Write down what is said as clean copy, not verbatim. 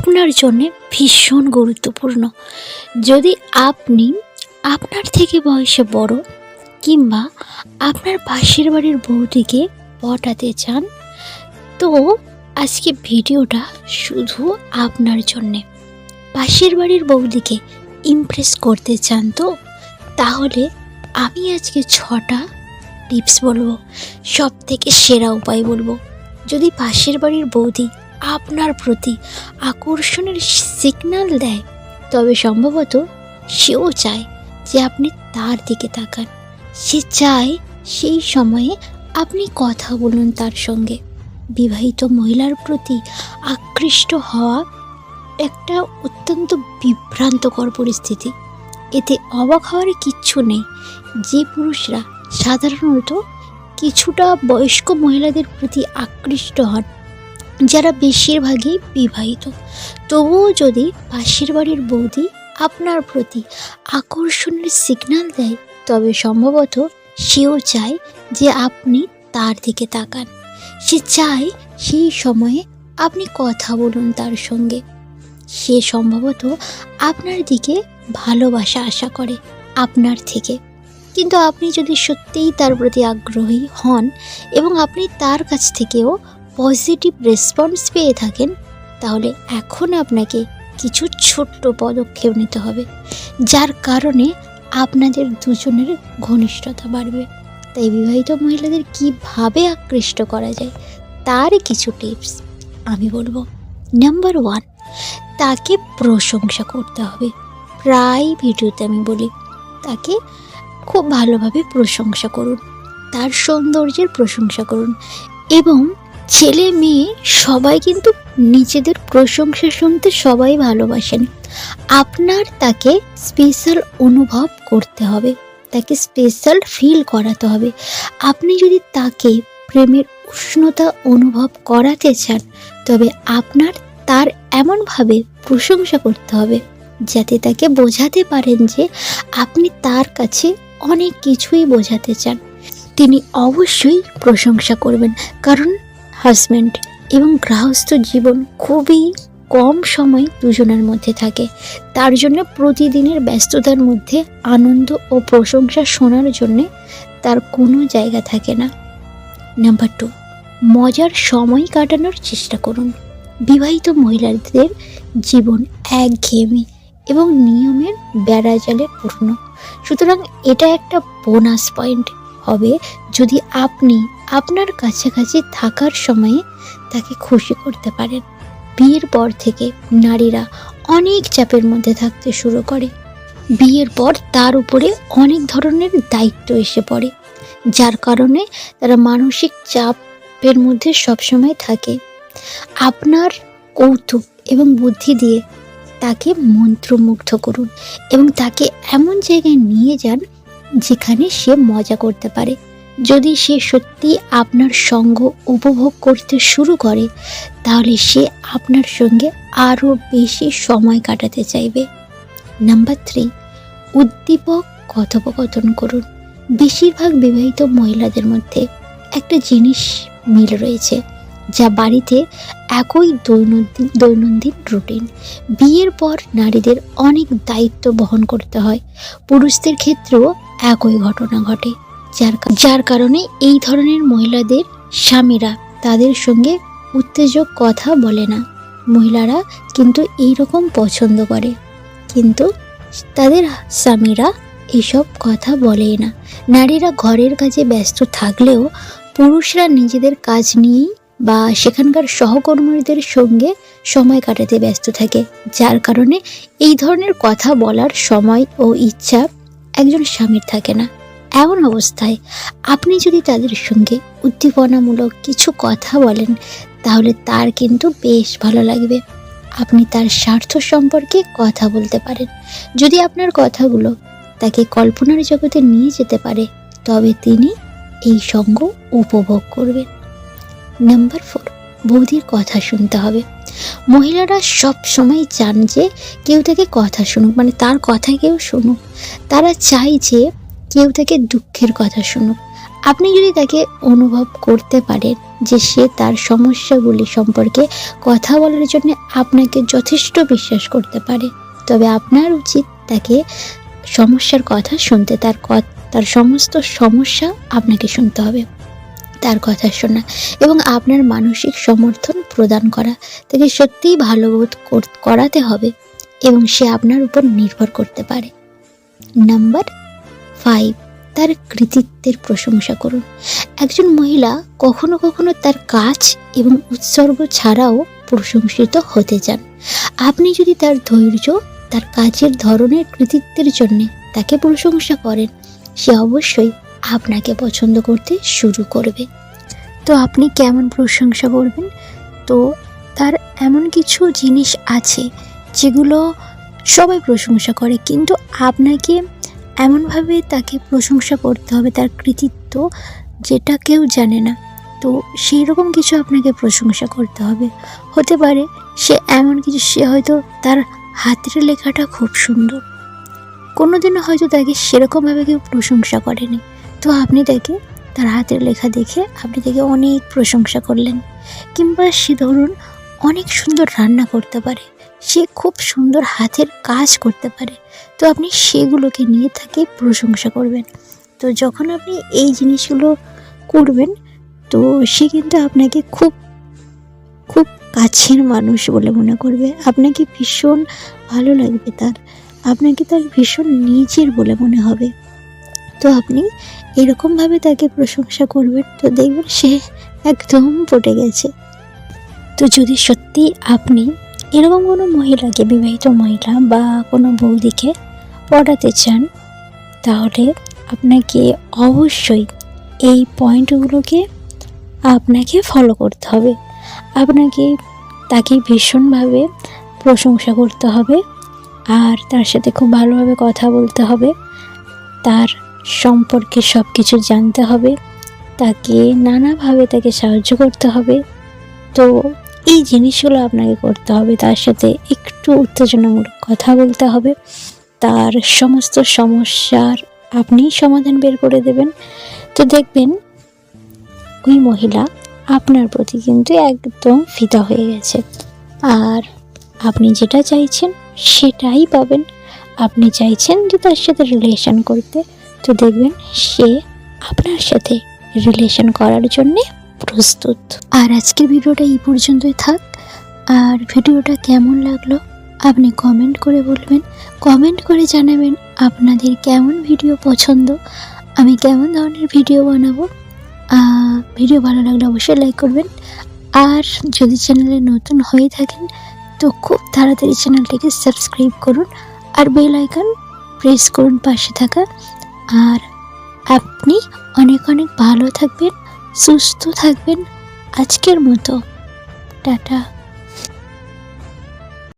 আপনার জন্যে ভীষণ গুরুত্বপূর্ণ। যদি আপনি আপনার থেকে বয়সে বড় কিংবা আপনার পাশের বাড়ির বউটিকে পটাতে চান, তো আজকে ভিডিওটা শুধু আপনার জন্যে। পাশের বাড়ির বউদিকে ইমপ্রেস করতে চান তো, তাহলে আমি আজকে 6টা টিপস বলবো, সব থেকে সেরা উপায় বলবো। যদি পাশের বাড়ির বৌদি আপনার প্রতি আকর্ষণের সিগন্যাল দেয়, তবে সম্ভবত সেও চায় যে আপনি তার দিকে তাকান। সে চায় সেই সময়ে আপনি কথা বলুন তার সঙ্গে। বিবাহিত মহিলার প্রতি আকৃষ্ট হওয়া একটা অত্যন্ত বিভ্রান্তকর পরিস্থিতি। এতে অবাক হওয়ার কিচ্ছু নেই। যে পুরুষরা সাধারণত কিছুটা বয়স্ক মহিলাদের প্রতি আকৃষ্ট হন, যারা বেশিরভাগই বিবাহিত, তবুও যদি পাশের বাড়ির বৌদি আপনার প্রতি আকর্ষণের সিগন্যাল দেয়, তবে সম্ভবত সেও চায় যে আপনি তার দিকে তাকান। সে চায় সেই সময়ে আপনি কথা বলুন তার সঙ্গে। সে সম্ভবত আপনার দিকে ভালোবাসা আশা করে আপনার থেকে। কিন্তু আপনি যদি সত্যিই তার প্রতি আগ্রহী হন এবং আপনি তার কাছ থেকেও পজিটিভ রেসপন্স পেয়ে থাকেন, তাহলে এখন আপনাকে কিছু ছোট্ট পদক্ষেপ নিতে হবে, যার কারণে আপনাদের দুজনের ঘনিষ্ঠতা বাড়বে। তাই বিবাহিত মহিলাদের কিভাবে আকৃষ্ট করা যায় তার কিছু টিপস আমি বলবো। নাম্বার 1, তাকে প্রশংসা করতে হবে। প্রায় ভিডিওতে আমি বলি, তাকে খুব ভালোভাবে প্রশংসা করুন, তার সৌন্দর্যের প্রশংসা করুন। এবং ছেলে মেয়ে সবাই কিন্তু নিজেদের প্রশংসা শুনতে সবাই ভালোবাসেন। আপনার তাকে স্পেশাল অনুভব করতে হবে, তাকে স্পেশাল ফিল করাতে হবে। আপনি যদি তাকে প্রেমের উষ্ণতা অনুভব করাতে চান, তবে আপনার তার এমনভাবে প্রশংসা করতে হবে যাতে তাকে বোঝাতে পারেন যে আপনি তার কাছে অনেক কিছুই বোঝাতে চান। তিনি অবশ্যই প্রশংসা করবেন, কারণ হাজব্যান্ড এবং গৃহস্থ জীবন খুবই কম সময় দুজনের মধ্যে থাকে। তার জন্য প্রতিদিনের ব্যস্ততার মধ্যে আনন্দ ও প্রশংসা শোনার জন্যে তার কোনো জায়গা থাকে না। নাম্বার 2, মজার সময় কাটানোর চেষ্টা করুন। বিবাহিত মহিলাদের জীবন একঘেয়েমি এবং নিয়মের বেড়াজালে পূর্ণ। সুতরাং এটা একটা বোনাস পয়েন্ট হবে যদি আপনি আপনার কাছাকাছি থাকার সময়ে তাকে খুশি করতে পারেন। বিয়ের পর থেকে নারীরা অনেক চাপের মধ্যে থাকতে শুরু করে। বিয়ের পর তার উপরে অনেক ধরনের দায়িত্ব এসে পড়ে, যার কারণে তারা মানসিক চাপের মধ্যে সবসময় থাকে। আপনার কৌতুক এবং বুদ্ধি দিয়ে তাকে মন্ত্রমুগ্ধ করুন এবং তাকে এমন জায়গায় নিয়ে যান যেখানে সে মজা করতে পারে। যদি সে সত্যি আপনার সঙ্গ উপভোগ করতে শুরু করে, তাহলে সে আপনার সঙ্গে আরও বেশি সময় কাটাতে চাইবে। নাম্বার 3, উদ্দীপক কথোপকথন করুন। বেশিরভাগ বিবাহিত মহিলাদের মধ্যে একটা জিনিস মিল রয়েছে, যা বাড়িতে একই দৈনন্দিন রুটিন। বিয়ের পর নারীদের অনেক দায়িত্ব বহন করতে হয়। পুরুষদের ক্ষেত্রেও একই ঘটনা ঘটে, যার কারণে এই ধরনের মহিলাদের স্বামীরা তাদের সঙ্গে উত্তেজক কথা বলে না। মহিলারা কিন্তু এইরকম পছন্দ করে, কিন্তু তাদের স্বামীরা এসব কথা বলেই না। নারীরা ঘরের কাজে ব্যস্ত থাকলেও পুরুষরা নিজেদের কাজ নিয়েই বা সেখানকার সহকর্মীদের সঙ্গে সময় কাটাতে ব্যস্ত থাকে, যার কারণে এই ধরনের কথা বলার সময় ও ইচ্ছা একজন স্বামীর থাকে না। এমন অবস্থায় আপনি যদি তাদের সঙ্গে উদ্দীপনামূলক কিছু কথা বলেন, তাহলে তার কিন্তু বেশ ভালো লাগবে। আপনি তার স্বার্থ সম্পর্কে কথা বলতে পারেন। যদি আপনার কথাগুলো তাকে কল্পনার জগতে নিয়ে যেতে পারে, তবে তিনি এই সঙ্গ উপভোগ করবেন। নাম্বার 4, বৌদির কথা শুনতে হবে। মহিলারা সব সময় চান যে কেউ তাকে কথা শুনুক, মানে তার কথা কেউ শুনুক। তারা চায় যে কেউ তাকে দুঃখের কথা শুনুক। আপনি যদি তাকে অনুভব করতে পারেন যে সে তার সমস্যাগুলি সম্পর্কে কথা বলার জন্য আপনাকে যথেষ্ট বিশ্বাস করতে পারে, তবে আপনার উচিত তাকে সমস্যার কথা শুনতে, তার সমস্ত সমস্যা আপনাকে শুনতে হবে, তার কথা শোনা এবং আপনার মানসিক সমর্থন প্রদান করা। তাকে সত্যিই ভালো বোধ করাতে হবে এবং সে আপনার উপর নির্ভর করতে পারে। নাম্বার 5, তার কৃতিত্বের প্রশংসা করুন। একজন মহিলা কখনো কখনো তার কাজ এবং উৎসর্গ ছাড়াও প্রশংসিত হতে চান। আপনি যদি তার ধৈর্য, তার কাজের ধরনের কৃতিত্বের জন্য তাকে প্রশংসা করেন, সে অবশ্যই আপনাকে পছন্দ করতে শুরু করবে। তো আপনি কেমন প্রশংসা করবেন? তো তার এমন কিছু জিনিস আছে যেগুলো সবাই প্রশংসা করে, কিন্তু আপনাকে এমনভাবে তাকে প্রশংসা করতে হবে, তার কৃতিত্ব যেটা কেউ জানে না। তো সেই রকম কিছু আপনাকে প্রশংসা করতে হবে। হতে পারে সে এমন কিছু, সে হয়তো তার হাতের লেখাটা খুব সুন্দর, কোনোদিনও হয়তো তাকে সেরকমভাবে কেউ প্রশংসা করেনি, তো আপনি তাকে তার হাতের লেখা দেখে আপনি তাকে অনেক প্রশংসা করলেন। কিংবা সে ধরুন অনেক সুন্দর রান্না করতে পারে, সে খুব সুন্দর হাতের কাজ করতে পারে, তো আপনি সেগুলোকে নিয়ে তাকে প্রশংসা করবেন। তো যখন আপনি এই জিনিসগুলো করবেন, তো সে কিন্তু আপনাকে খুব খুব কাছের মানুষ বলে মনে করবে, আপনাকে ভীষণ ভালো লাগবে, আপনাকে তার ভীষণ নিজের বলে মনে হবে। তো আপনি এরকমভাবে তাকে প্রশংসা করবেন, তো দেখবেন সে একদম পটে গেছে। তো যদি সত্যি আপনি এরকম কোনো মহিলাকে, বিবাহিত মহিলা বা কোনো বৌদিকে পটাতে চান, তাহলে আপনাকে অবশ্যই এই পয়েন্টগুলোকে আপনাকে ফলো করতে হবে। আপনাকে তাকে ভীষণভাবে প্রশংসা করতে হবে, আর তার সাথে খুব ভালোভাবে কথা বলতে হবে, তার সম্পর্কে সব কিছু জানতে হবে, তাকে নানাভাবে তাকে সাহায্য করতে হবে। তো এই জিনিসগুলো আপনাকে করতে হবে। তার সাথে একটু উত্তেজনামূলক কথা বলতে হবে, তার সমস্ত সমস্যার আপনি সমাধান বের করে দেবেন। তো দেখবেন ওই মহিলা আপনার প্রতি কিন্তু একদম ফিদা হয়ে গেছে, আর আপনি যেটা চাইছেন সেটাই পাবেন। আপনি চাইছেন যে তার সাথে রিলেশন করতে, তো দেখবেন সে আপনার সাথে রিলেশন করার জন্যে প্রস্তুত। আর আজকের ভিডিওটা এই পর্যন্তই থাক। আর ভিডিওটা কেমন লাগলো আপনি কমেন্ট করে বলবেন, কমেন্ট করে জানাবেন আপনাদের কেমন ভিডিও পছন্দ, আমি কেমন ধরনের ভিডিও বানাবো। ভিডিও ভালো লাগলে অবশ্যই লাইক করবেন, আর যদি চ্যানেলে নতুন হয়ে থাকেন তো খুব তাড়াতাড়ি চ্যানেলটিকে সাবস্ক্রাইব করুন আর বেল আইকন প্রেস করুন পাশে থাকা। আর আপনি অনেক অনেক ভালো থাকবেন, সুস্থ থাকবেন। আজকের মতো টাটা।